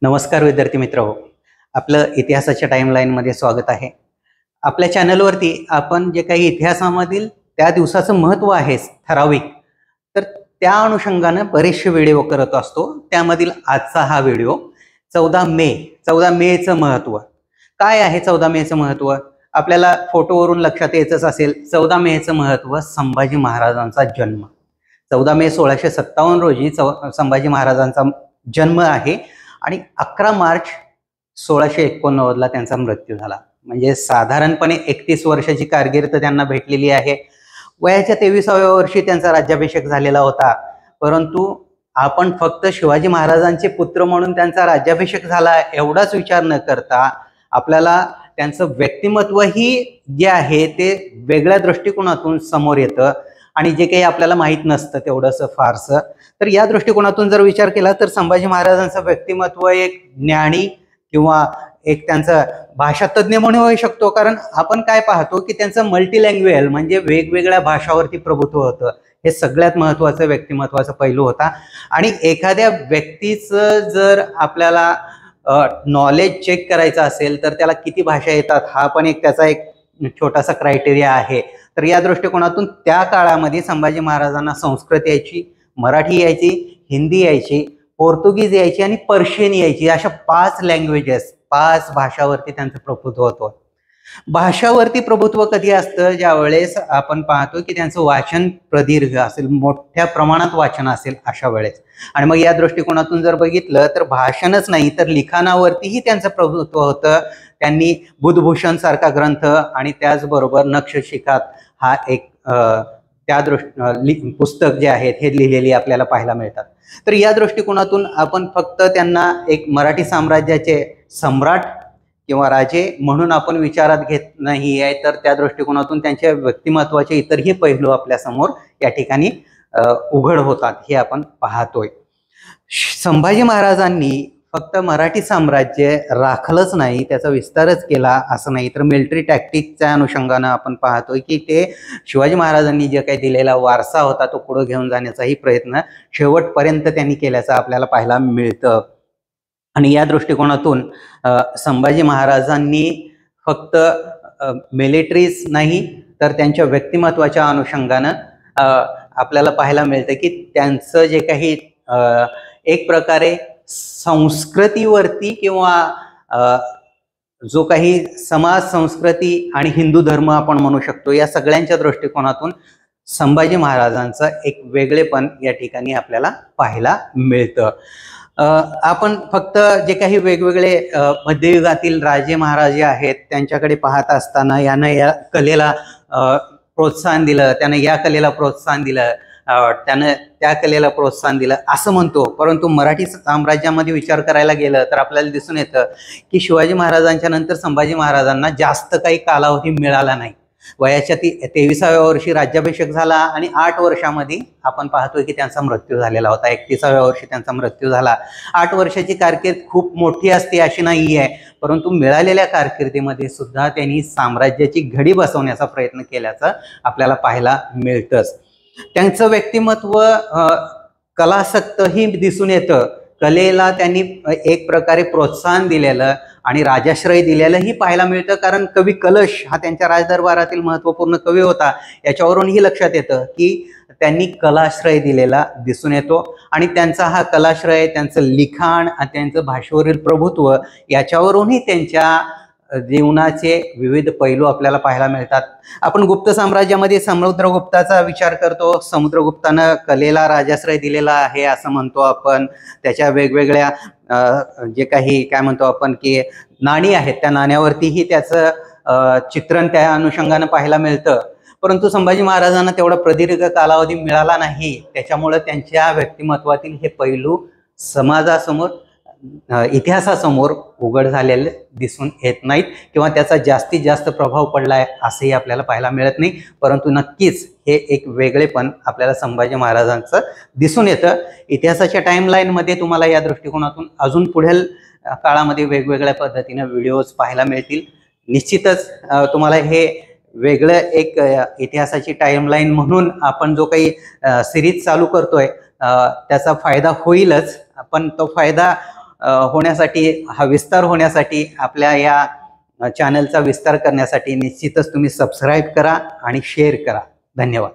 नमस्कार विद्यार्थी मित्रहो, आपलं इतिहासाच्या टाइमलाईनमध्ये स्वागत आहे. आपल्या चॅनलवरती आपण जे काही इतिहासामधील त्या दिवसाचं महत्त्व आहे ठराविक, तर त्या अनुषंगाने बरेचसे व्हिडिओ करत असतो. त्यामधील आजचा हा व्हिडिओ 14 मेचं महत्त्व काय आहे. 14 मेचं महत्त्व आपल्याला फोटोवरून लक्षात येतच असेल. 14 मेचं महत्त्व संभाजी महाराजांचा जन्म. 14 मे 1657 रोजी संभाजी महाराजांचा जन्म आहे आणि 11 मार्च 1689 त्यांचा मृत्यू झाला. म्हणजे साधारणपणे 31 वर्षाची कारकीर्द त्यांना भेटलेली आहे. वयाच्या 23व्या वर्षी त्यांचा राज्याभिषेक झालेला होता. परंतु आपण फक्त शिवाजी महाराजांचे पुत्र म्हणून त्यांचा राज्याभिषेक झाला एवढाच विचार न करता आपल्याला त्यांचं व्यक्तिमत्वही जे आहे ते वेगळ्या दृष्टिकोनातून समोर येतं आणि जे काही आपल्याला माहीत नसतं तेवढंसं फारसं. तर या दृष्टिकोनातून जर विचार केला तर संभाजी महाराजांचं व्यक्तिमत्व एक ज्ञानी किंवा एक त्यांचा भाषातज्ञ म्हणून होऊ शकतो. कारण आपण काय पाहतो की त्यांचं मल्टी लँग्वेज म्हणजे वेगवेगळ्या भाषावरती प्रभुत्व होतं. हे सगळ्यात महत्त्वाचं व्यक्तिमत्वाचा पैलू होता. आणि एखाद्या व्यक्तीचं जर आपल्याला नॉलेज चेक करायचं असेल तर त्याला किती भाषा येतात हा पण एक त्याचा एक छोटासा क्रायटेरिया आहे. तर या दृष्टिकोनातून त्या काळामध्ये संभाजी महाराजांना संस्कृत यायची, मराठी यायची, हिंदी यायची, पोर्तुगीज यायची आणि पर्शियन यायची. अशा 5 लँग्वेजेस 5 भाषावरती त्यांचं प्रभुत्व होतं. भाषावरती प्रभुत्व कधी असतं ज्यावेळेस आपण पाहतो की त्यांचं वाचन प्रदीर्घ असेल, मोठ्या प्रमाणात वाचन असेल अशा वेळेस. आणि मग या दृष्टिकोनातून जर बघितलं तर भाषणच नाही तर लिखाणावरतीही त्यांचं प्रभुत्व होतं. त्यांनी बुधभूषण सारखा ग्रंथ आणि त्याचबरोबर नक्षशिखात हा एक पुस्तक जे आहेत हे लिहिलेली आपल्याला पाहायला मिळतात. तर या दृष्टिकोनातून आपण फक्त त्यांना एक मराठी साम्राज्याचे सम्राट किंवा राजे म्हणून आपण विचारात घेत नाही आहे. तर त्या दृष्टिकोनातून त्यांच्या व्यक्तिमत्वाचे इतरही पैलू आपल्या समोर या ठिकाणी उघड होतात हे आपण पाहतोय. संभाजी महाराजांनी फक्त मराठी साम्राज्य राखलंच नाही, त्याचा विस्तारच केला असं नाही. तर मिलिटरी टॅक्टिकच्या अनुषंगानं आपण पाहतोय की ते शिवाजी महाराजांनी जे काही दिलेला वारसा होता तो पुढे घेऊन जाण्याचाही प्रयत्न शेवटपर्यंत त्यांनी केल्याचं आपल्याला पाहायला मिळतं. आणि या दृष्टिकोनातून संभाजी महाराजांनी फक्त मिलिटरीज नाही तर त्यांच्या व्यक्तिमत्वाच्या अनुषंगानं आपल्याला पाहायला मिळतं की त्यांचं जे काही एक प्रकारे संस्कृतीवरती किंवा जो काही समाज संस्कृती आणि हिंदू धर्म आपण म्हणू शकतो या सगळ्यांच्या दृष्टिकोनातून संभाजी महाराजांचं एक वेगळेपण या ठिकाणी आपल्याला पाहायला मिळतं. आपण फक्त जे काही वेगवेगळे मध्ययुगातील राजे महाराजे आहेत त्यांच्याकडे पाहत असताना यानं या कलेला प्रोत्साहन दिलं, त्यानं या कलेला प्रोत्साहन दिलं, त्यानं त्या कलेला प्रोत्साहन दिलं असं म्हणतो. परंतु मराठी साम्राज्यामध्ये विचार करायला गेलं तर आपल्याला दिसून येतं की शिवाजी महाराजांच्या नंतर संभाजी महाराजांना जास्त काही कालावधी मिळाला नाही. वयाच्या 23व्या वर्षी राज्याभिषेक झाला आणि 8 वर्षामध्ये आपण पाहतोय की त्यांचा मृत्यू झालेला होता. 31व्या वर्षी त्यांचा मृत्यू झाला. 8 वर्षाची कारकीर्द खूप मोठी असते अशी नाही आहे, परंतु मिळालेल्या कारकिर्दीमध्ये सुद्धा त्यांनी साम्राज्याची घडी बसवण्याचा प्रयत्न केल्याचं आपल्याला पाहायला मिळतंच. त्यांचं व्यक्तिमत्व कलासक्तही दिसून येतं. कलेला त्यांनी एक प्रकारे प्रोत्साहन दिलेलं आणि राजाश्रय दिलेलंही पाहायला मिळतं. कारण कवी कलश हा त्यांच्या राजदरबारातील महत्त्वपूर्ण कवी होता. याच्यावरूनही लक्षात येतं की त्यांनी कलाश्रय दिलेला दिसून येतो. आणि त्यांचा हा कलाश्रय, त्यांचं लिखाण, त्यांचं भाषेवरील प्रभुत्व याच्यावरूनही त्यांच्या जीवनाचे विविध पैलू आपल्याला पाहायला मिळतात. आपण गुप्त साम्राज्यामध्ये समुद्रगुप्ताचा विचार करतो. समुद्रगुप्तानं कलेला राजाश्रय दिलेला आहे असं म्हणतो आपण. त्याच्या वेगवेगळ्या जे काही काय म्हणतो आपण की नाणी आहेत त्या नाण्यावरतीही त्याचं चित्रण त्या अनुषंगानं पाहायला मिळतं. परंतु संभाजी महाराजांना तेवढा प्रदीर्घ कालावधी मिळाला नाही. त्याच्यामुळं त्यांच्या व्यक्तिमत्वातील हे पैलू समाजासमोर इतिहासासमोर उघड झालेले दिसून येत नाहीत किंवा त्याचा जास्तीत जास्त प्रभाव पडलाय असंही आपल्याला पाहायला मिळत नाही. परंतु नक्कीच हे एक वेगळेपण आपल्याला संभाजी महाराजांचं दिसून येतं. इतिहासाच्या टाइमलाईनमध्ये तुम्हाला या दृष्टिकोनातून अजून पुढील काळामध्ये वेगवेगळ्या पद्धतीने व्हिडिओज पाहायला मिळतील. निश्चितच तुम्हाला हे वेगळं एक इतिहासाची टाइमलाईन म्हणून आपण जो काही सिरीज चालू करतोय त्याचा फायदा होईलच. पण तो फायदा होण्यासाठी, हा विस्तार होण्यासाठी, आपल्या या चॅनलचा विस्तार करण्यासाठी निश्चितच तुम्ही सबस्क्राईब करा आणि शेअर करा. धन्यवाद.